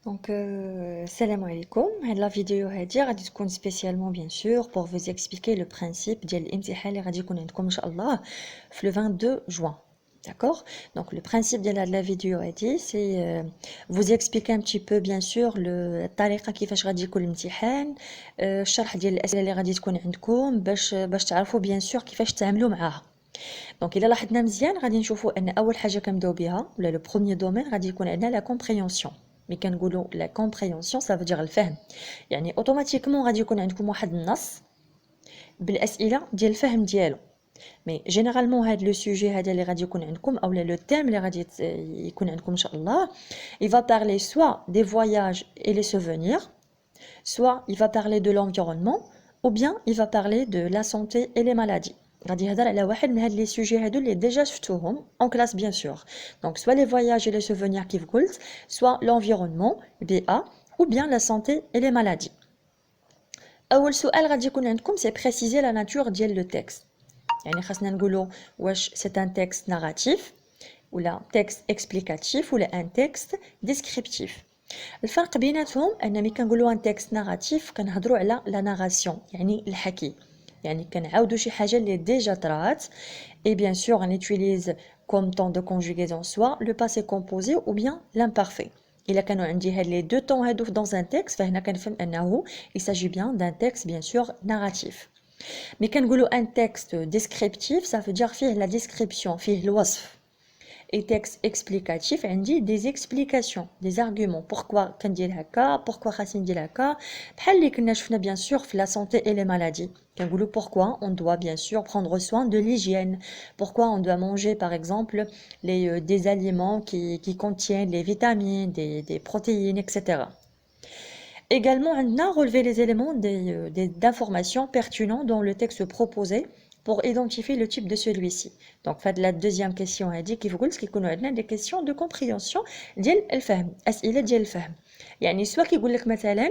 Donc, salam alaikum. La vidéo هادي غادي تكون spécialement bien sûr pour vous expliquer le principe ديال الامتحان اللي غادي يكون عندكم ان شاء الله في le 22 juin. D'accord? Donc le principe de la vidéo هادي c'est vous expliquer un petit peu bien sûr الطريقه كيفاش غادي يكون الامتحان، الشرح ديال الاسئله اللي غادي تكون عندكم باش تعرفوا bien sûr كيفاش تعاملوا معاها. دونك الا لاحظنا مزيان غادي نشوفوا ان اول حاجه كنبداو بها ولا لو بروميير دومين غادي يكون عندنا لا كومبريهنسيون. مي كنقولوا لا كومبريهنسيون سا فو الفهم، يعني اوتوماتيكمون غادي يكون عندكم واحد النص بالاسئله ديال الفهم ديالو. مي جينيرالمون هاد لو سوجي هذا اللي غادي يكون عندكم اولا لو تيم اللي غادي يكون عندكم ان شاء الله il va parler soit des voyages et les souvenirs, soit il va parler de l'environnement, ou bien il va parler de la santé et les maladies. غادي يهضر على واحد من هاد لي سوجي هادو اللي ديجا شفتوهم en classe bien sûr. Donc soit les voyages et les souvenirs كيف قلت, soit l'environnement BA, ou bien la santé et les maladies. اول سؤال غادي يكون عندكم c'est préciser la nature ديال le texte. يعني خاصنا نقولوا واش c'est un texte narratif ولا texte explicatif ولا un texte descriptif. الفرق بيناتهم ان ملي كنقولوا ان تكست ناراتيف كنهضروا على لا ناراسيون يعني الحكي، يعني كنعاودوا شي حاجه اللي ديجا طرات. اي بيان سور on utilise comme temps de conjugaison soit le passé composé ou bien l'imparfait. الا كانوا عندي هاد لي دو طون هادو dans un texte فهنا كنفهم انه il s'agit bien d'un texte bien sûr narratif. مي كنقولوا un texte descriptif ça veut dire فيه la description فيه الوصف. Et texte explicatif عندي des explications, des arguments. Pourquoi كندير هكا, pourquoi خاصني ندير هكا. بحال اللي كنا شفنا bien sûr في la santé et les maladies. كنقولوا pourquoi on doit bien sûr prendre soin de l'hygiène. Pourquoi on doit manger par exemple des aliments qui contiennent les vitamines, des protéines, etc. Également, on a relevé les éléments d'informations pertinents dans le texte proposé pour identifier le type de celui-ci. Donc, la deuxième question a dit qu'il faut que des questions de compréhension ديال الفهم، أسئلة ديال الفهم. يعني soit كيقول لك مثلا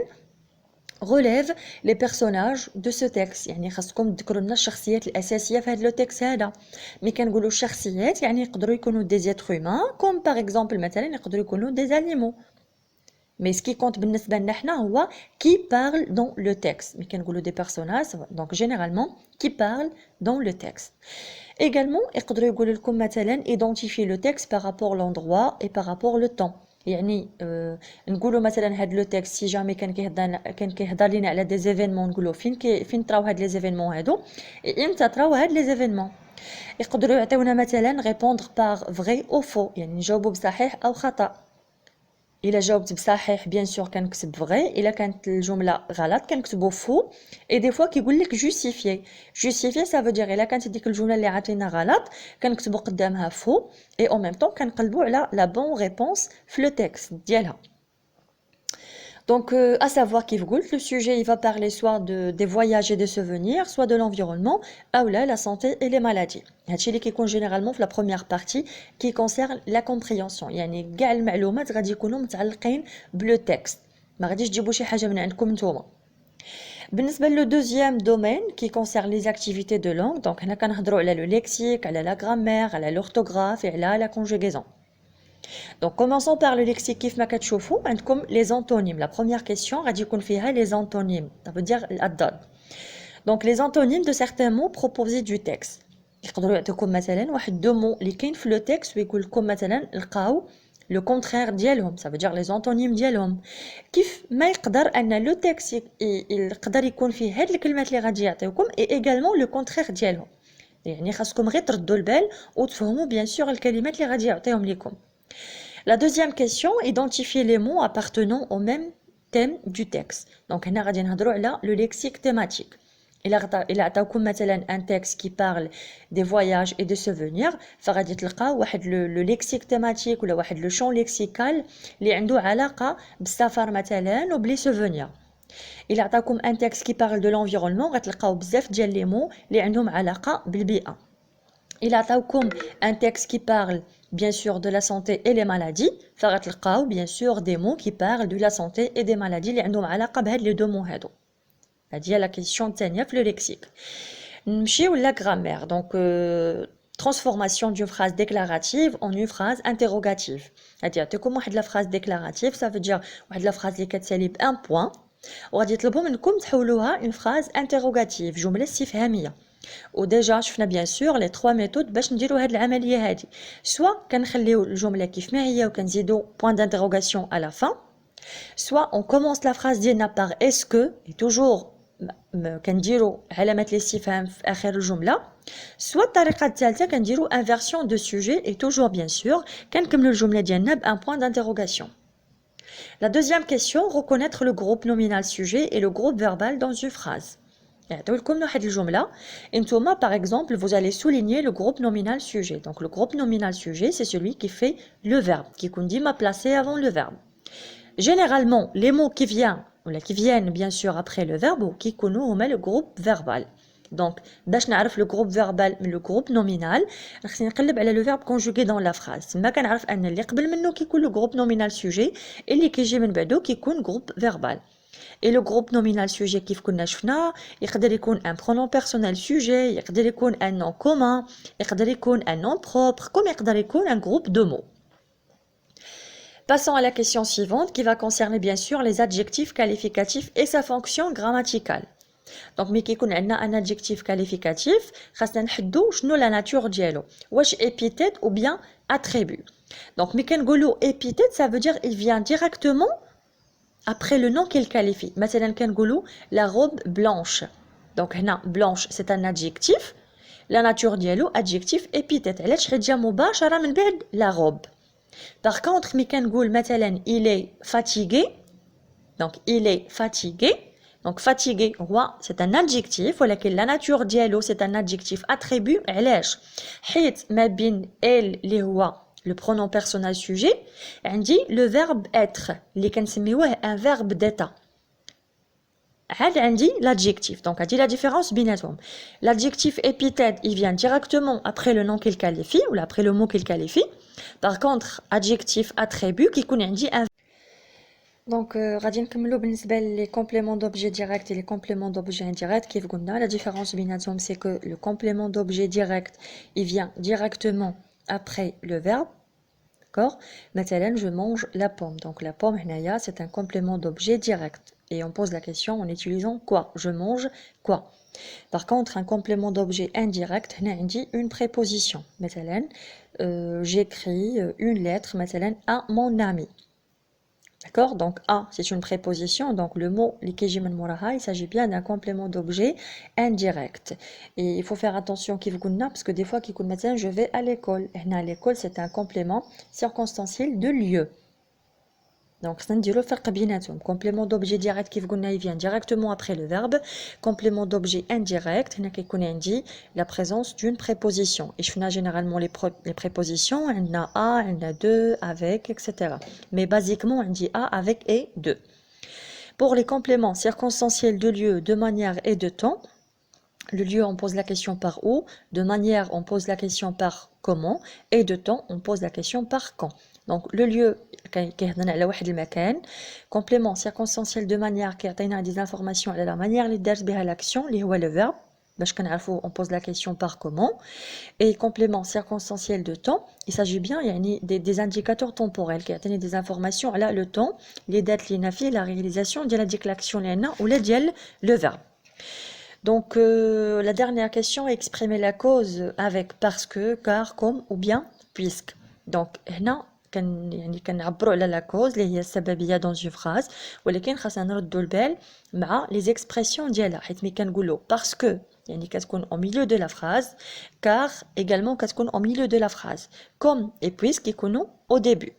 relève les personnages de ce texte، يعني خاصكم تذكروا لنا الشخصيات الأساسية في هذا لو تكست هذا. مي كنقولوا الشخصيات يعني يقدروا يكونوا des êtres humains comme par exemple مثلا يقدروا يكونوا des animaux. Mais ce qui compte بالنسبة لنا حنا هو qui parle dans le texte. Mais كنقولوا des personnages donc généralement qui parle dans le texte. Également يقدروا يقولوا لكم مثلا identifier le texte par rapport à l'endroit et par rapport au temps. يعني نقولوا مثلا هاد لو تكست سي جامي كان كيهضر لينا على دي زيفينمون نقولوا فين طراو هاد لي زيفينمون هادو امتى طراو هاد لي زيفينمون. يقدروا يعطيونا مثلا répondre par vrai ou faux يعني نجاوبوا بصحيح او خطأ. إلا جاوبت بصحيح بيان سور كنكتب فغي، إلا كانت الجملة غلط كنكتبو فو. اي دي فوا كيقول لك جوستيفيي سا فو دير إلا كانت ديك الجملة اللي عاطينا غلط كنكتبو قدامها فو اي او ميم طون كنقلبو على لا بون ريبونس في لو تكست ديالها. Donc, à savoir qu'il le sujet il va parler soit des voyages et des souvenirs, soit de l'environnement, ou là, la santé et les maladies. هادشي qui compte généralement في la première partie qui concerne la compréhension. يعني كاع المعلومات غادي يكونوا متعلقين بلو تكست. ما غاديش تجيبوا شي حاجه من عندكم نتوما. بالنسبه لو دوزيام دومين qui concerne les activités de langue, donc هنا كنهضروا على لو lexique, على la grammaire, على l'orthographe et على la conjugaison. Donc commençons par le lexique كيف ما كتشوفوا عندكم les antonymes. La première question غادي يكون فيها les antonymes, ça veut dire الأضداد. Donc les antonymes de certains mots proposés du texte. يقدروا يعطيكم مثلا واحد دو مو اللي كاين في لو تكست ويقول لكم مثلا لقاو لو كونترير ديالهم، ça veut dire les antonymes ديالهم. كيف ما يقدر ان لو تكست يقدر يكون فيه هاد الكلمات اللي غادي يعطيوكم et également le contraire ديالهم. يعني خاصكم غير تردوا البال وتفهموا bien sûr الكلمات اللي غادي يعطيهم لكم. La deuxième question, identifier les mots appartenant au même thème du texte. Donc, هنا غادي نهضروا على le lexique thématique. إلا عطاوكم مثلا un texte qui parle des voyages et des souvenirs فغادي تلقاو واحد le lexique thématique ولا واحد le champ lexical اللي عنده علاقة بالسفر مثلا وبلي souvenirs. إلا عطاوكم un texte qui parle de l'environnement غتلقاو بزاف ديال لي mots اللي عندهم علاقة بالبيئة. Il a comme un texte qui parle bien sûr de la santé et les maladies. فغتلقاو bien sûr des mots qui parlent de la santé et des maladies اللي عندهم علاقة بهاد les deux mots هادو. هادي هي la question الثانية في le lexique. نمشيو la grammaire. Donc transformation d'une phrase déclarative en une phrase interrogative. C'est-à-dire, comme la phrase déclarative, ça veut dire la phrase qui est un point. وغادي يطلبوا منكم تحولوها une phrase interrogative جملة استفهامية. وديجا شفنا bien sûr les trois méthodes باش نديروا هاد العملية هادي. soit كنخليو الجملة كيف ما هي وكنزيدوا point d'interrogation à la fin. soit on commence la phrase ديالنا par est-ce que et toujours كنديروا علامة الاستفهام في آخر الجملة. soit الطريقة الثالثة كنديروا inversion de sujet et toujours bien sûr كنكملوا الجملة ديالنا بان point d'interrogation. La deuxième question, reconnaître le groupe nominal sujet et le groupe verbal dans une phrase. Par exemple, vous allez souligner le groupe nominal sujet. Donc, le groupe nominal sujet, c'est celui qui fait le verbe, qui dit m'a placé avant le verbe. Généralement, les mots qui viennent bien sûr après le verbe, qui connaissent le groupe verbal. Donc, باش نعرف le groupe verbal من le groupe nominal, خصني نقلب على le verbe conjugué dans la phrase. تما كنعرف ان اللي قبل منه كيكون le groupe nominal sujet et اللي كيجي من بعده كيكون groupe verbal. Et le groupe nominal sujet كيف كنا شفنا يقدر يكون un pronom personnel sujet, يقدر يكون un nom commun, يقدر يكون un nom propre, comme يقدر يكون un groupe de mots. Passons à la question suivante qui va concerner bien sûr les adjectifs qualificatifs et sa fonction grammaticale. Donc ملي كيكون عندنا un adjectif qualificatif خاصنا نحددوا شنو la nature ديالو واش épithète ou bien attribut. Donc ملي كنقولوا épithète ça veut dire il vient directement après le nom qu'il qualifie. مثلا كنقولوا la robe blanche. Donc هنا blanche c'est un adjectif, la nature ديالو adjectif épithète علاش حيت جا مباشرة من بعد la robe. Par contre ملي كنقول مثلا il est fatigué, donc il est fatigué. Donc fatigué, c'est un adjectif, ولكن la nature ديالو c'est un adjectif attribut. علاش؟ حيت ما بين elle اللي هو le pronom personnel sujet عندي le verbe être اللي كنسميوه un verbe d'état. عاد عندي l'adjectif. Donc هادي la différence بيناتهم. L'adjectif épithète, il vient directement après le nom qu'il qualifie ou après le mot qu'il qualifie. Par contre, adjectif attribut كيكون عندي un. Donc, غادي نكملوا بالنسبة les compléments d'objet direct et les compléments d'objet indirect. كيف قلنا la différence بيناتهم c'est que le complément d'objet direct il vient directement après le verbe. D'accord? مثلا je mange la pomme. Donc la pomme هنايا c'est un complément d'objet direct et on pose la question en utilisant quoi? Je mange quoi? Par contre un complément d'objet indirect هنا عندي une préposition. مثلا j'écris une lettre مثلا à mon ami. D'accord? Donc, A, c'est une préposition. Donc, le mot, il s'agit bien d'un complément d'objet indirect. Et il faut faire attention parce que des fois, je vais à l'école. À l'école, c'est un complément circonstanciel de lieu. Donc, c'est un complément d'objet direct qui vient directement après le verbe. Complément d'objet indirect, dit la présence d'une préposition. Et je fais généralement les prépositions, on a à, on a de, avec, etc. Mais basiquement, on dit à, avec et de. Pour les compléments circonstanciels de lieu, de manière et de temps, le lieu, on pose la question par où, de manière, on pose la question par comment, et de temps, on pose la question par quand. Donc, le lieu, complément circonstanciel de manière qui a des informations à la manière اللي دارت بها l'action اللي هو le verbe باش كنعرفوا on pose la question par comment. Et complément circonstanciel de temps, il s'agit bien des indicateurs temporels qui ont des informations à le temps, les dates, les nafis, la réalisation de l'action ou le verbe. Donc la dernière question, exprimer la cause avec parce que, car, comme ou bien puisque. Donc هنا كنعبروا على la cause اللي هي السببيه dans une phrase ولكن خاصنا نردوا البال مع les expressions ديالها حيت ملي كنقولوا parce que كتكون au milieu de la phrase, car également كتكون au milieu de la phrase, comme et puisque يكونوا au début.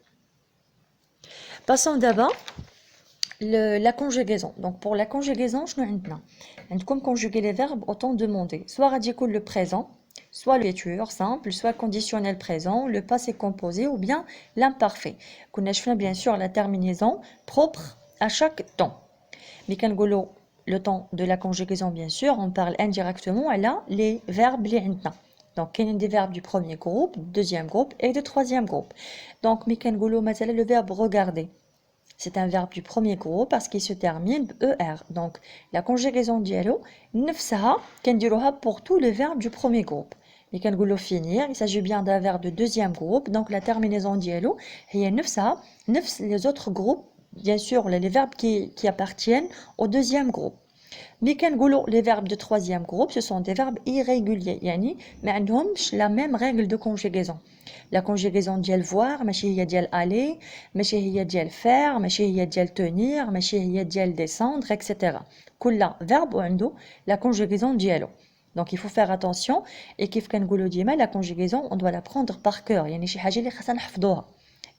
Passons d'abord la conjugaison. Donc pour la conjugaison, شنو عندنا؟ عندكم conjuguer les verbes au temps demandé. Soit غادي يكون le présent, soit le futur simple, soit conditionnel présent, le passé composé ou bien l'imparfait. كنا شفنا bien sûr la terminaison propre à chaque temps. Mais كنقولوا le temps de la conjugaison, bien sûr, on parle indirectement à les verbes les عندنا. Donc, il y a des verbes du premier groupe, deuxième groupe et du troisième groupe. Donc, le verbe regarder. C'est un verbe du premier groupe parce qu'il se termine ER. Donc, la conjugaison dialo, نفسها كنديروها pour tous les verbes du premier groupe. Mais quand on finir, il s'agit bien d'un verbe de deuxième groupe, donc la terminaison dialo est nefsa, nefs les autres groupes, bien sûr les verbes qui appartiennent au deuxième groupe. Mais quand on les verbes de troisième groupe, ce sont des verbes irréguliers, yani mais عندهمش la même règle de conjugaison. La conjugaison ديال voir ماشي هي ديال aller, ماشي هي ديال faire, ماشي هي ديال tenir, ماشي هي ديال descendre, etc. كل verbe عنده la conjugaison ديالو. Donc il faut faire attention et كيف كنقولوا ديما la conjugaison on doit la prendre par cœur, يعني شي حاجه اللي خاصنا نحفظوها.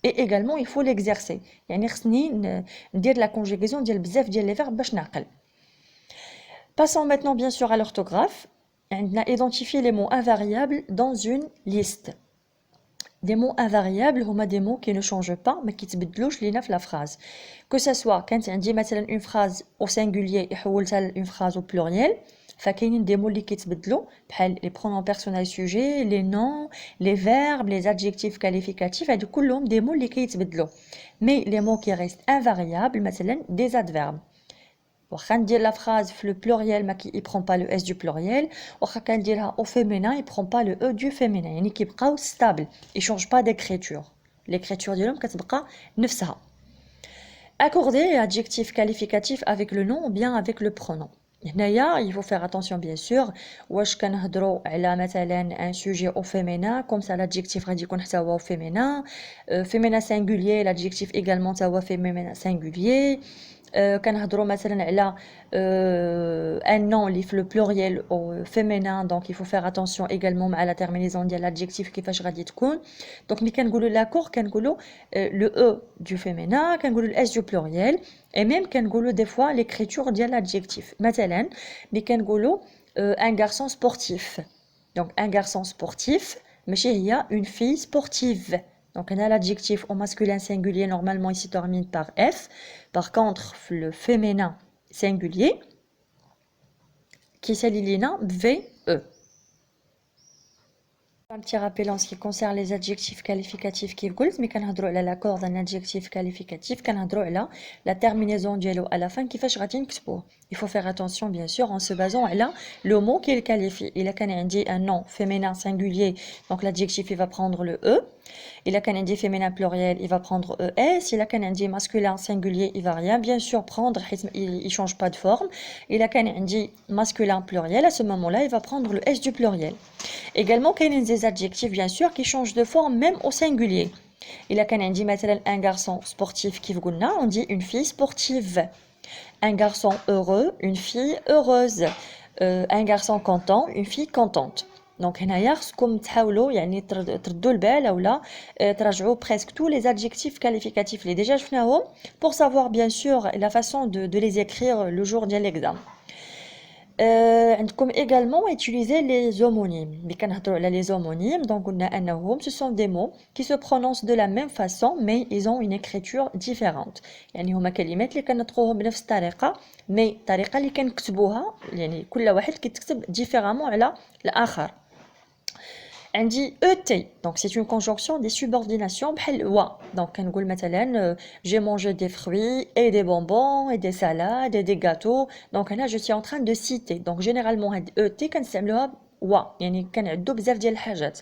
Et également il faut l'exercer. يعني خصني ندير la conjugaison ديال بزاف ديال les verbes باش نعقل. Passons maintenant bien sûr à l'orthographe. On a identifié les mots invariables dans une liste. Des mots invariables sont des mots qui ne changent pas mais qui se dans la phrase. Que ce soit quand on dit une phrase au singulier et une phrase au pluriel, il y a des mots qui se les pronoms personnels sujets, les noms, les verbes, les adjectifs qualificatifs, et tous des mots qui se mais les mots qui restent invariables, des adverbes. واخا ندير la phrase في le pluriel ما il prend pas le s du pluriel واخا كنديرها au féminin il prend pas le e du féminin يعني كيبقاو stable il change pas d'écriture l'écriture ديالهم كتبقى نفسها accorder adjectif qualificatif avec le nom ou bien avec le pronom هنايا il faut faire attention bien sûr واش كنهضروا على مثلا un sujet au féminin comme ça l'adjectif غادي يكون حتى هو au féminin féminin singulier l'adjectif également حتى هو féminin singulier كنهضروا مثلا على un nom اللي في le pluriel au féminin donc il faut faire attention également à la terminaison ديال l'adjectif كيفاش غادي تكون donc ملي كنقولوا l'accord كنقولوا le e du féminin كنقولوا le s du pluriel et même كنقولوا des fois l'écriture ديال l'adjectif مثلا ملي كنقولوا un garçon sportif donc un garçon sportif ماشي هي une fille sportive. Donc, on a l'adjectif au masculin singulier, normalement, il se termine par F. Par contre, le féminin singulier, qui s'aligne VE. Un petit rappel en ce qui concerne les adjectifs qualificatifs qui قلت mais كنهضروا على l'accord d'un adjectif qualificatif كنهضروا على la terminaison ديالو à la fin كيفاش غادي نكتبوه. Il faut faire attention bien sûr en se basant على le mot qui le qualifie. Il a كان عندي un nom féminin singulier donc l'adjectif il va prendre le e. Il a كان عندي féminin pluriel il va prendre es. Il a كان عندي masculin singulier il va rien bien sûr prendre il change pas de forme. Il a كان عندي masculin pluriel à ce moment-là il va prendre le s du pluriel. Également il y a des adjectifs bien sûr qui changent de forme même au singulier. Il a كان عندي مثلا un garçon sportif كيف قلنا on dit une fille sportive. Un garçon heureux, une fille heureuse. Un garçon content, une fille contente. Donc هنايا خصكم تحاولوا يعني تردوا البال اولا تراجعوا presque tous les adjectifs qualificatifs اللي déjà شفناهم pour savoir bien sûr la façon de les écrire le jour de l'examen. عندكم également utiliser les homonymes. Mais كنهضروا على les homonymes donc قلنا انهم ce sont des mots qui se prononcent de la même façon mais ils ont une écriture différente. يعني هما كلمات اللي كنطقوهم بنفس الطريقه mais الطريقه اللي كنكتبوها يعني كل واحد كيتكتب différemment على الاخر. عندي ET donc c'est une conjonction des subordinations بحال wa donc كنقول مثلا j'ai mangé des fruits et des bonbons et des salades et des gâteaux donc هنا je suis en train de citer donc généralement هاد ET كنستعملوها wa يعني كنعدو بزاف ديال الحاجات.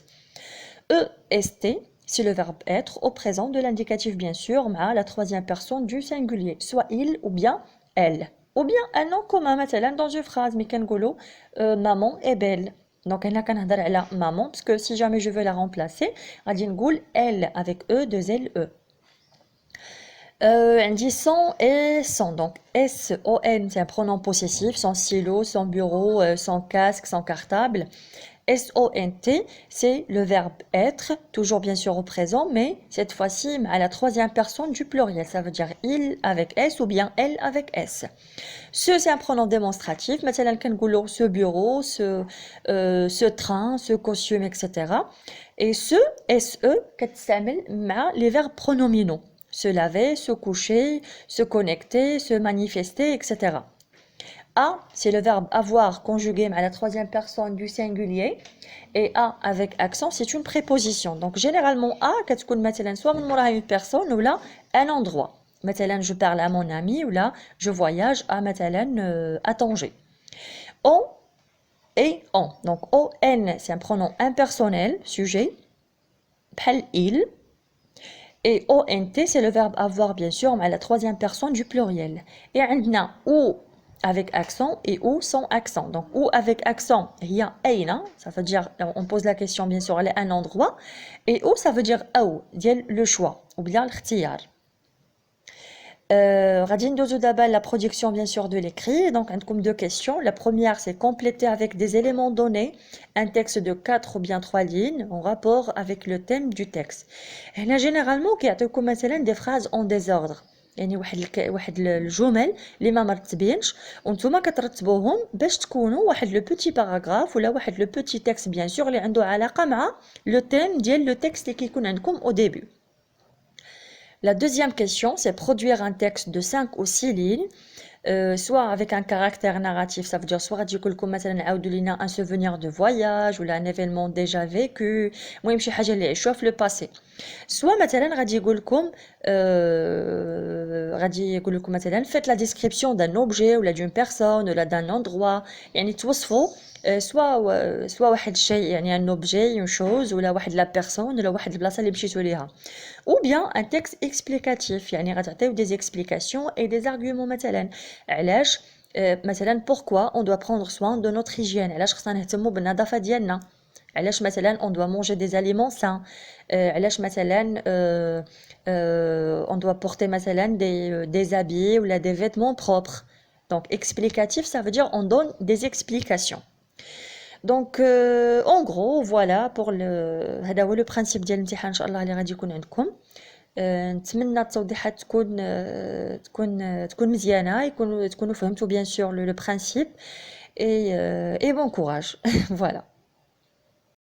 EST c'est le verbe être au présent de l'indicatif bien sûr مع la troisième personne du singulier soit il ou bien elle ou bien un nom commun مثلا dans une phrase mais كنقولوا maman est belle. Donc, on a la maman, parce que si jamais je veux la remplacer, on dit elle avec E, deux L, E. On dit son et son. Donc, S-O-N, c'est un pronom possessif, son stylo, son bureau, son casque, son cartable. S-O-N-T, c'est le verbe être, toujours bien sûr au présent, mais cette fois-ci à la troisième personne du pluriel. Ça veut dire il avec S ou bien elle avec S. Ce, c'est un pronom démonstratif. Maintenant, ce bureau, ce train, ce costume, etc. Et ce, SE, les verbes pronominaux. Se laver, se coucher, se connecter, se manifester, etc. A, c'est le verbe avoir conjugué à la troisième personne du singulier. Et A avec accent, c'est une préposition. Donc, généralement, A, soit une personne ou là, un endroit. مثلا je parle à mon ami ou là je voyage à مثلا à Tanger. On et on. Donc on c'est un pronom impersonnel, sujet, bhal il. Et ont c'est le verbe avoir bien sûr, mais à la troisième personne du pluriel. Et on a ou avec accent et ou sans accent. Donc ou avec accent, il y a aina, ça veut dire, on pose la question bien sûr, elle est un endroit. Et ou ça veut dire ou, le choix, ou bien l'ikhtiyar. غادي ندوزو دابا la production bien sûr de l'écrit. Donc عندكم deux questions. La première c'est compléter avec des éléments donnés un texte de 4 ou bien 3 lignes en rapport avec le thème du texte. هنا généralement كيعطيوكم مثلا des phrases en désordre. يعني واحد الجمل اللي ما مرتبينش وانتوما كترتبوهم باش تكونوا واحد لو بوتي باراغراف ولا واحد لو بوتي تكست بيان سور اللي عنده علاقه مع لو تيم ديال لو تكست اللي كيكون عندكم au début. La deuxième question, c'est produire un texte de 5 ou 6 lignes, soit avec un caractère narratif, ça veut dire soit un souvenir de voyage ou un événement déjà vécu, le passé. Soit faites la description d'un objet ou d'une personne ou d'un endroit, soit واحد الشيء يعني un objet une chose ولا واحد la personne ولا واحد البلاصه اللي مشيتوا ليها ou bien un texte explicatif يعني غتعطيو des explications et des arguments مثلا علاش مثلا pourquoi on doit prendre soin de notre hygiène علاش خصنا نهتموا بالنظافه ديالنا علاش مثلا on doit manger des aliments sains علاش مثلا on doit porter مثلا des habits ou des vêtements propres. Donc explicatif ça veut dire on donne des explications. Donc en gros voilà pour هذا هو le principe ديال الامتحان ان شاء الله اللي غادي يكون عندكم. نتمنى التوضيحات تكون مزيانه تكونوا فهمتوا bien sûr le principe et bon courage. Voilà.